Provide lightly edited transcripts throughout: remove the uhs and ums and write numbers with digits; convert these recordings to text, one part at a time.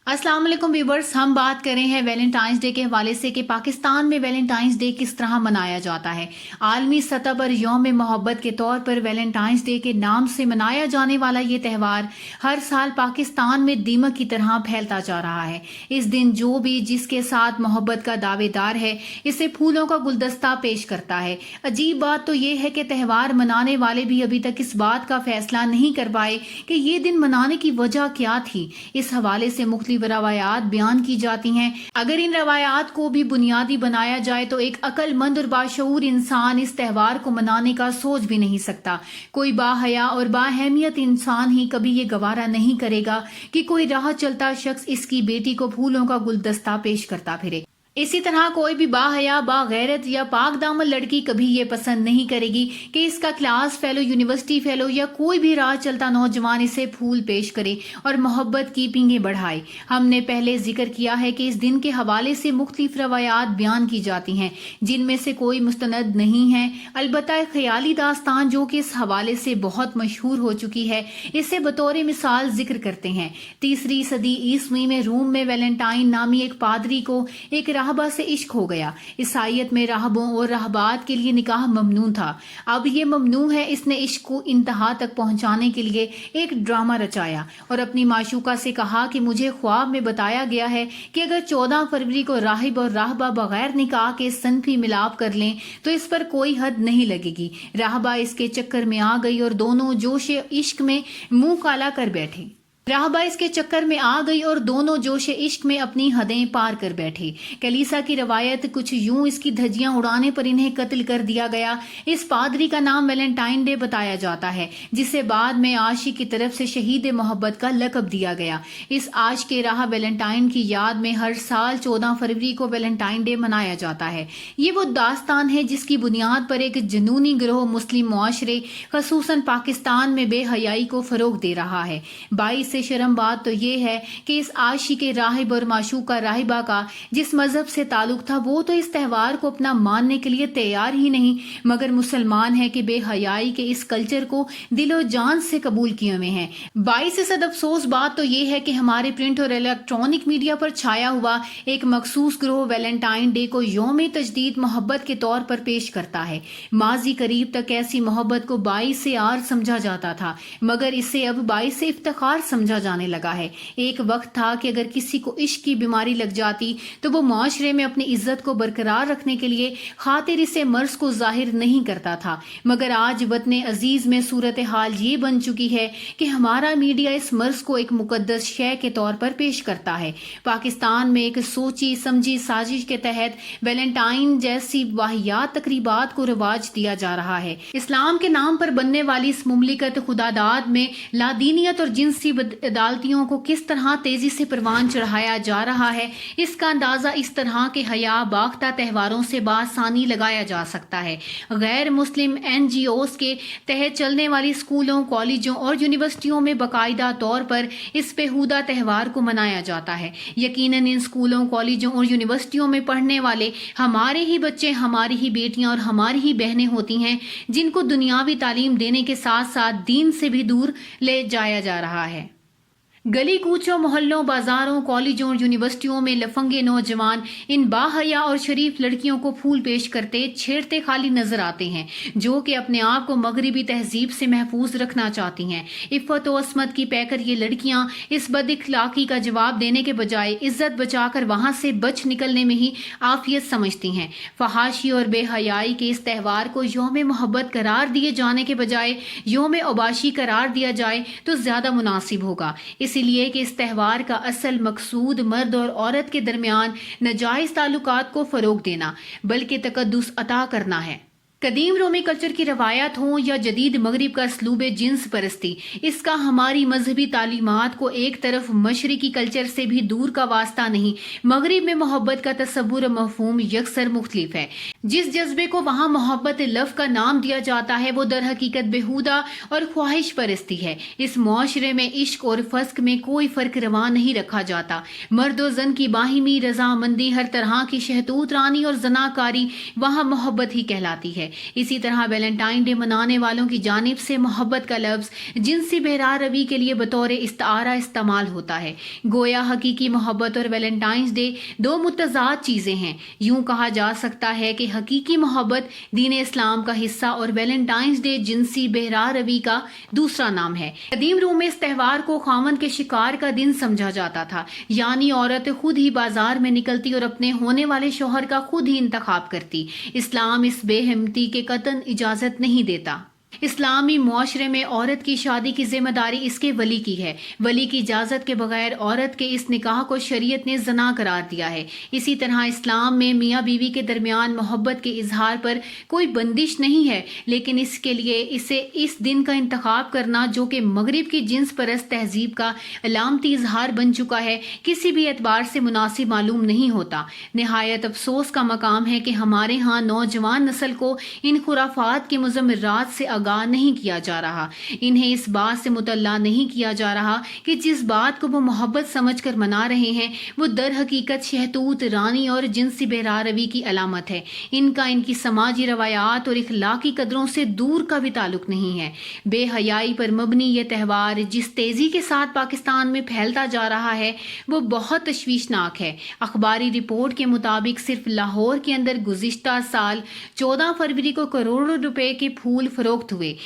अस्सलाम वालेकुम व्यूवर्स, हम बात कर रहे हैं वैलेंटाइंस डे के हवाले से कि पाकिस्तान में वैलेंटाइंस डे किस तरह मनाया जाता है। आलमी सतह पर यौम मोहब्बत के तौर पर वैलेंटाइंस डे के नाम से मनाया जाने वाला ये त्यौहार हर साल पाकिस्तान में दीमक की तरह फैलता जा रहा है। इस दिन जो भी जिसके साथ मोहब्बत का दावेदार है इसे फूलों का गुलदस्ता पेश करता है। अजीब बात तो ये है कि त्यौहार मनाने वाले भी अभी तक इस बात का फैसला नहीं कर पाए कि ये दिन मनाने की वजह क्या थी। इस हवाले से मुख्तलिफ रवायात बयान की जाती हैं। अगर इन रवायात को भी बुनियादी बनाया जाए तो एक अक्लमंद और बाशऊर इंसान इस त्यौहार को मनाने का सोच भी नहीं सकता। कोई बाहया और बाहमियत इंसान ही कभी ये गवारा नहीं करेगा कि कोई राह चलता शख्स इसकी बेटी को फूलों का गुलदस्ता पेश करता फिरे। इसी तरह कोई भी बाहया, बागैरत या पाक दामन लड़की कभी ये पसंद नहीं करेगी कि इसका क्लास फेलो, यूनिवर्सिटी फेलो या कोई भी राह चलता नौजवान इसे फूल पेश करे और मोहब्बत की पींगे बढ़ाए। हमने पहले जिक्र किया है कि इस दिन के हवाले से मुख्तलिफ रवायात बयान की जाती हैं, जिनमें से कोई मुस्तनद नहीं है। अलबत्ता ख्याली दास्तान जो कि इस हवाले से बहुत मशहूर हो चुकी है, इसे बतौर मिसाल जिक्र करते हैं। 3री सदी ईस्वी में रोम में वैलेंटाइन नामी एक पादरी को एक राहबा से इश्क हो गया। ईसाईयत में राहबों और राहबात के लिए निकाह ममनू था। अब ये ममनू है। इसने इश्क को इंतहा तक पहुंचाने के लिए एक ड्रामा रचाया और अपनी माशूका से कहा कि मुझे ख्वाब में बताया गया है कि अगर 14 फरवरी को राहिब और राहबा बगैर निकाह के सनफी मिलाप कर लें तो इस पर कोई हद नहीं लगेगी। राहबा इसके चक्कर में आ गई और दोनों जोश इश्क में मुंह काला कर बैठे। राहबा इसके चक्कर में आ गई और दोनों जोश इश्क में अपनी हदें पार कर बैठे। कलीसा की रवायत कुछ यूं इसकी धज्जियां उड़ाने पर इन्हें कत्ल कर दिया गया। इस पादरी का नाम वैलेंटाइन डे बताया जाता है, जिसे बाद में आशिक की तरफ से शहीद मोहब्बत का लक़ब दिया गया। इस आशिक के राह वैलेंटाइन की याद में हर साल 14 फरवरी को वैलेंटाइन डे मनाया जाता है। ये वो दास्तान है जिसकी बुनियाद पर एक जनूनी गिरोह मुस्लिम मुआशरे खसूसन पाकिस्तान में बेहयाई को फरोग दे रहा है। 22 शर्म बात तो ये है कि इस आशिक राहिब और माशूका राहिबा का जिस मजहब से ताल्लुक था वो तो इस त्यौहार को अपना मानने के लिए तैयार ही नहीं, मगर मुसलमान है कि बेहयाई के इस कल्चर को दिलो जान से कबूल किए हुए हैं। 22 अफसोस बात तो ये है कि हमारे प्रिंट और इलेक्ट्रॉनिक मीडिया पर छाया हुआ एक मखसूस ग्रोह वैलेंटाइन डे को यौम तजदीद मोहब्बत के तौर पर पेश करता है। माजी करीब तक ऐसी मोहब्बत को 22 से आर समझा जाता था, मगर इसे अब 22 से इफ्तिखार समझा जाने लगा है। एक वक्त था कि अगर किसी को इश्क की बीमारी लग जाती तो वो मुआशरे में अपनी इज्जत को बरकरार रखने के लिए खातिर इसे मर्ज को जाहिर नहीं करता था, मगर आज वतन अजीज में सूरत हाल ये बन चुकी है कि हमारा मीडिया इस मर्ज को एक मुकद्दस शय के तौर पर पेश करता है। पाकिस्तान में एक सोची समझी साजिश के तहत वैलेंटाइन जैसी वाहियात तकरीबात को रिवाज दिया जा रहा है। इस्लाम के नाम पर बनने वाली इस मुमलिकत खुदादाद में लादीनियत और जिनसी अदालतियों को किस तरह तेजी से परवान चढ़ाया जा रहा है, इसका अंदाजा इस तरह के हया बाख्ता त्यौहारों से बासानी लगाया जा सकता है। गैर मुस्लिम NGOs के तहत चलने वाली स्कूलों, कॉलेजों और यूनिवर्सिटियों में बाकायदा तौर पर इस बेहुदा त्यौहार को मनाया जाता है। यकीनन इन स्कूलों, कॉलेजों और यूनिवर्सिटियों में पढ़ने वाले हमारे ही बच्चे, हमारी ही बेटियां और हमारी ही बहनें होती हैं, जिनको दुनियावी तालीम देने के साथ साथ दीन से भी दूर ले जाया जा रहा है। गली कूचों, मोहल्लों, बाजारों, कॉलेजों और यूनिवर्सिटियों में लफंगे नौजवान इन बाहया और शरीफ लड़कियों को फूल पेश करते, छेड़ते खाली नजर आते हैं, जो कि अपने आप को मगरिबी तहजीब से महफूज रखना चाहती हैं। इफ़्फ़त और अस्मत की पैकर ये लड़कियां इस बदइखलाकी का जवाब देने के बजाय इज्जत बचाकर वहां से बच निकलने में ही आफियत समझती हैं। फहाशी और बेहयाई के इस त्यौहार को यौम मोहब्बत करार दिए जाने के बजाय यौम उबाशी करार दिया जाए तो ज्यादा मुनासिब होगा। इसीलिए कि इस त्यौहार का असल मकसूद मर्द और औरत के दरमियान नाजायज ताल्लुकात को फरोग देना बल्कि तकद्दुस अता करना है। कदीम रोमी कल्चर की रवायत हो या जदीद मगरिब का असलूब जिन्स परस्ती, इसका हमारी मजहबी तालीमात को एक तरफ मशरिकी कल्चर से भी दूर का वास्ता नहीं। मगरिब में मोहब्बत का तस्वुर मफहूम यकसर मुख्तलिफ है। जिस जज्बे को वहाँ मोहब्बत लव का नाम दिया जाता है वो दर हकीकत बेहुदा और ख्वाहिश परस्ती है। इस मुआशरे में इश्क और फस्क में कोई फर्क रवा नहीं रखा जाता। मर्द और जन की बाहिमी रजामंदी, हर तरह की शहतूत रानी और जनाकारी वहाँ मोहब्बत ही कहलाती है। इसी तरह वैलेंटाइन डे मनाने वालों की जानिब से मोहब्बत का लफ्ज जिनसी बहरा रवी के लिए बतौर इस्तारा इस्तेमाल होता है। गोया हकीकी मोहब्बत और वैलेंटाइंस डे दो मुतजाद चीजें हैं। यूं कहा जा सकता है कि हकीकी मोहब्बत दीन इस्लाम का हिस्सा और वैलेंटाइंस डे जिनसी बहरा रवी का दूसरा नाम है। कदीम रूम में इस त्यौहार को खामन के शिकार का दिन समझा जाता था, यानी औरत खुद ही बाजार में निकलती और अपने होने वाले शौहर का खुद ही इंतखाब करती। इस्लाम इस बेहिम्मती के कतन इजाजत नहीं देता। इस्लामी मुआशरे में औरत की शादी की जिम्मेदारी इसके वली की है। वली की इजाजत के बगैर औरत के इस निकाह को शरीयत ने ज़ना करार दिया है। इसी तरह इस्लाम में मियाँ बीवी के दरमियान मोहब्बत के इजहार पर कोई बंदिश नहीं है, लेकिन इसके लिए इसे इस दिन का इंतखाब करना, जो कि मगरिब की जिन्स परस्त तहजीब का अलामती इजहार बन चुका है, किसी भी एतबार से मुनासिब मालूम नहीं होता। निहायत अफसोस का मकाम है कि हमारे यहाँ नौजवान नस्ल को इन खुराफात के मुज़म्मिरात से आगाह नहीं किया जा रहा। इन्हें इस बात से मुतल्ला नहीं किया जा रहा कि जिस बात को वो मोहब्बत समझकर मना रहे हैं वो दर हकीकत शहतूत रानी और जिनसी बहरा रवी की अलामत है। इनका इनकी समाजी रवायात और इखलाकी कदरों से दूर का भी ताल्लुक नहीं है। बेहयाई पर मबनी ये त्यौहार जिस तेजी के साथ पाकिस्तान में फैलता जा रहा है वो बहुत तशवीशनाक है। अखबारी रिपोर्ट के मुताबिक सिर्फ लाहौर के अंदर गुज़िश्ता साल 14 फरवरी को करोड़ों रुपए के फूल फरोख्त हुए।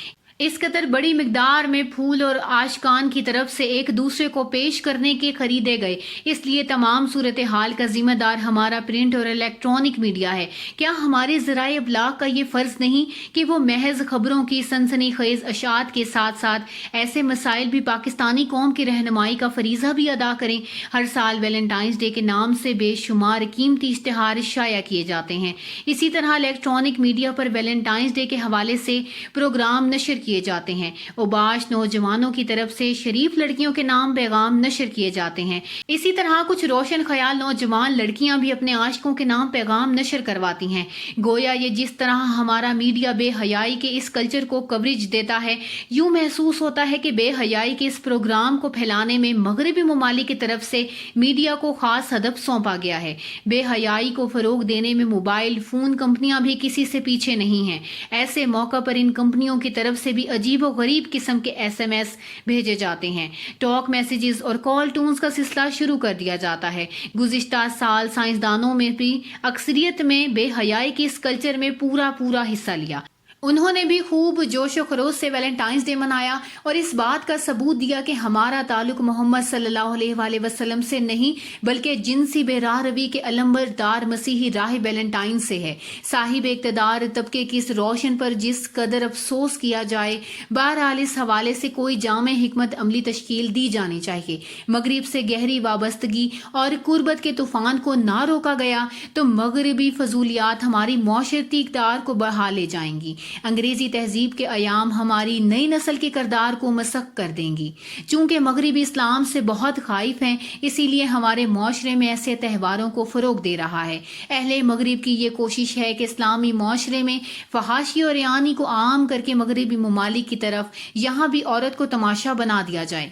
इस कदर बड़ी मिकदार में फूल और आशिकान की तरफ से एक दूसरे को पेश करने के खरीदे गए। इसलिए तमाम सूरत हाल का जिम्मेदार हमारा प्रिंट और इलेक्ट्रॉनिक मीडिया है। क्या हमारे ज़राए इब्लाग का ये फ़र्ज़ नहीं कि वो महज खबरों की सनसनी खेज अशात के साथ साथ ऐसे मसाइल भी पाकिस्तानी कौम की रहनुमाई का फरीज़ा भी अदा करें। हर साल वैलेंटाइंस डे के नाम से बेशुमार कीमती इश्तिहार शाया किए जाते हैं। इसी तरह इलेक्ट्रॉनिक मीडिया पर वैलेंटाइंस डे के हवाले से प्रोग्राम नशर किए जाते हैं। उबाश नौजवानों की तरफ से शरीफ लड़कियों के नाम पैगाम नशर किए जाते हैं। इसी तरह कुछ रोशन ख्याल नौजवान लड़कियां भी अपने आशिकों के नाम पैगाम नशर करवाती हैं। गोया ये जिस तरह हमारा मीडिया बेहयाई के इस कल्चर को कवरेज देता है, यूं महसूस होता है कि बेहयाई के इस प्रोग्राम को फैलाने में मगरबी ममालिक की तरफ से मीडिया को खास हदफ सौंपा गया है। बेहयाई को फरोग देने में मोबाइल फोन कंपनियां भी किसी से पीछे नहीं हैं। ऐसे मौका पर इन कंपनियों की तरफ से भी अजीब और गरीब किस्म के SMS भेजे जाते हैं। टॉक मैसेजेस और कॉल टून्स का सिलसिला शुरू कर दिया जाता है। गुज़िश्ता साल साइंसदानों में भी अक्सरियत में बेहयाई के इस कल्चर में पूरा हिस्सा लिया। उन्होंने भी खूब जोश व खरोश से वैलेंटाइंस डे मनाया और इस बात का सबूत दिया कि हमारा ताल्लुक मोहम्मद सल्लल्लाहु अलैहि वसल्लम से नहीं बल्कि जिनसी बहरा रवी के अलंबरदार मसीही राह वैलेंटाइन से है। साहिब इक़्तिदार तबके की इस रोशन पर जिस कदर अफसोस किया जाए, बहरहाल इस हवाले से कोई जामे हिकमत अमली तश्कील दी जानी चाहिए। मगरिब से गहरी वाबस्तगी और कुर्बत के तूफान को ना रोका गया तो मगरबी फजूलियात हमारी मौशरती इक़्तिदार को बढ़ा ले जाएंगी। अंग्रेजी तहजीब के अयाम हमारी नई नस्ल के किरदार को मसक कर देंगी। चूंकि मगरिबी इस्लाम से बहुत खाइफ हैं, इसीलिए हमारे मुआशरे में ऐसे त्यौहारों को फरोग दे रहा है। अहले मगरिब की ये कोशिश है कि इस्लामी मुआशरे में फहाशी और यानी को आम करके मगरिबी ममालिक की तरफ यहाँ भी औरत को तमाशा बना दिया जाए।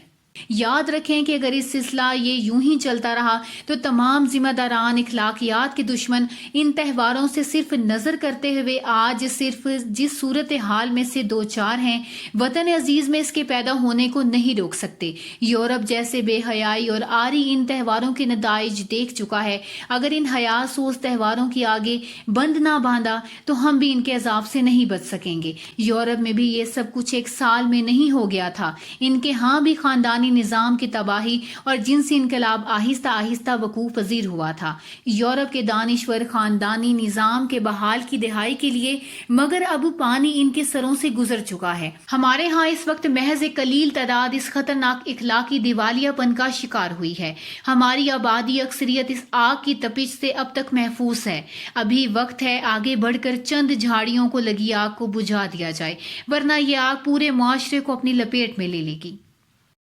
याद रखें कि अगर इस सिलसिला ये यूं ही चलता रहा तो तमाम जिम्मेदारान इखलाकियात के दुश्मन इन त्यौहारों से सिर्फ नजर करते हुए आज सिर्फ जिस सूरत हाल में से दो चार हैं, वतन अजीज में इसके पैदा होने को नहीं रोक सकते। यूरोप जैसे बेहयाई और आरी इन त्यौहारों के नताइज देख चुका है। अगर इन हयासोस त्यौहारों की आगे बंद ना बांधा तो हम भी इनके अजाब से नहीं बच सकेंगे। यूरोप में भी ये सब कुछ एक साल में नहीं हो गया था। इनके यहाँ भी खानदानी निजाम की तबाही और जिनसी इनकलाब आहिस्ता आहिस्ता वकूफ पजीर हुआ था। यूरोप के दानिश्वर खानदानी निजाम के बहाल की दिहाई के लिए मगर अब पानी इनके सरों से गुजर चुका है। हमारे यहाँ इस वक्त महज एक कलील तादाद इस खतरनाक इखलाकी दिवालियापन का शिकार हुई है। हमारी आबादी अक्सरियत इस आग की तपिश से अब तक महफूज है। अभी वक्त है आगे बढ़कर चंद झाड़ियों को लगी आग को बुझा दिया जाए, वरना ये आग पूरे मुआशरे को अपनी लपेट में ले लेगी।